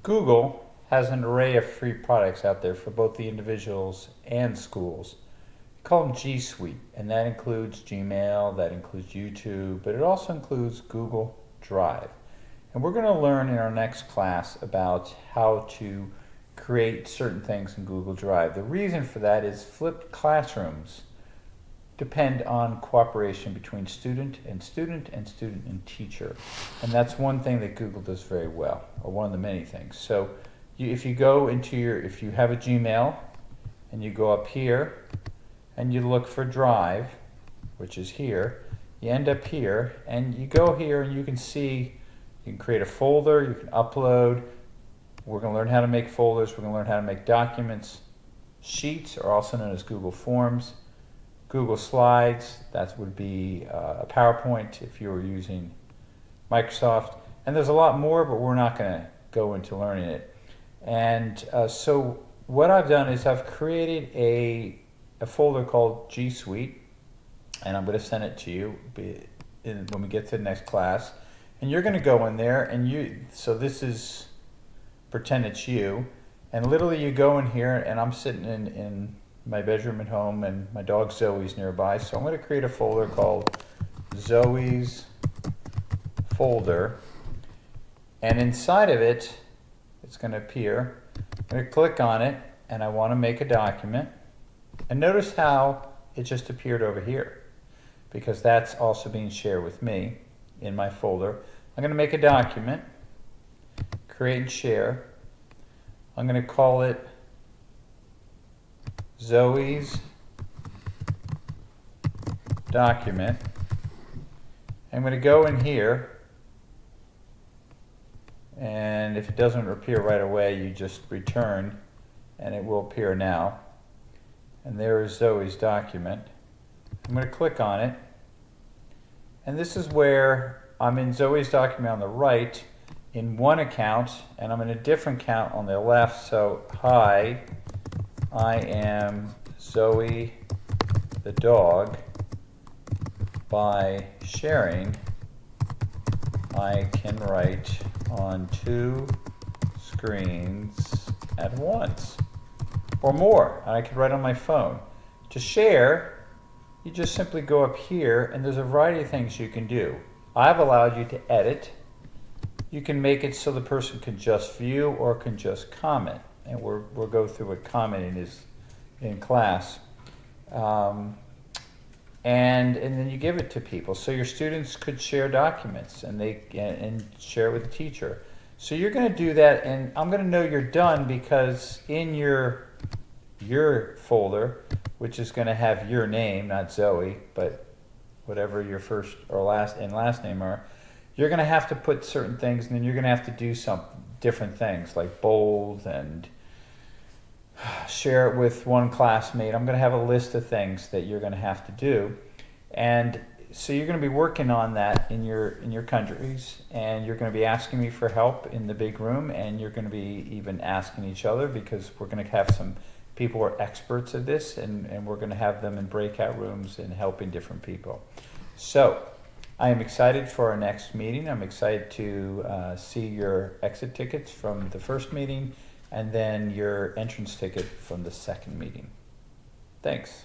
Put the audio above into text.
Google has an array of free products out there for both the individuals and schools. We call them G Suite, and that includes Gmail, that includes YouTube, but it also includes Google Drive. And we're going to learn in our next class about how to create certain things in Google Drive. The reason for that is flipped classrooms depend on cooperation between student and student and student and teacher. And that's one thing that Google does very well, or one of the many things. So if you go into if you have a Gmail and you go up here and you look for Drive, which is here, you end up here and you go here and you can see, you can create a folder, you can upload. We're going to learn how to make folders, we're going to learn how to make documents. Sheets are also known as Google Forms. Google Slides, that would be a PowerPoint if you were using Microsoft. And there's a lot more, but we're not going to go into learning it. And so what I've done is I've created a folder called G Suite, and I'm going to send it to you when we get to the next class. And you're going to go in there, and so this is, pretend it's you, and literally you go in here, and I'm sitting in my bedroom at home, and my dog Zoe's nearby. So I'm going to create a folder called Zoe's folder, and inside of it, it's going to appear. I'm going to click on it, and I want to make a document. And notice how it just appeared over here, because that's also being shared with me in my folder. I'm going to make a document, create and share. I'm going to call it Zoe's document. I'm going to go in here, and if it doesn't appear right away, you just return and it will appear now. And there is Zoe's document. I'm going to click on it, and this is where I'm in Zoe's document on the right in one account, and I'm in a different account on the left. So hi, I am Zoe the dog. By sharing, I can write on 2 screens at once, or more. I can write on my phone. To share, you just simply go up here, and there's a variety of things you can do. I've allowed you to edit. You can make it so the person can just view or can just comment. And we'll go through what commenting is in class. And then you give it to people. So your students could share documents and share it with the teacher. So you're going to do that, and I'm going to know you're done because in your folder, which is going to have your name, not Zoe, but whatever your first or last name are, you're going to have to put certain things, and then you're going to have to do some different things like bold and share it with one classmate. I'm going to have a list of things that you're going to have to do, and so you're going to be working on that in your countries, and you're going to be asking me for help in the big room, and you're going to be even asking each other, because we're going to have some people who are experts at this, and we're going to have them in breakout rooms and helping different people. So I am excited for our next meeting. I'm excited to see your exit tickets from the first meeting, and then your entrance ticket from the second meeting. Thanks.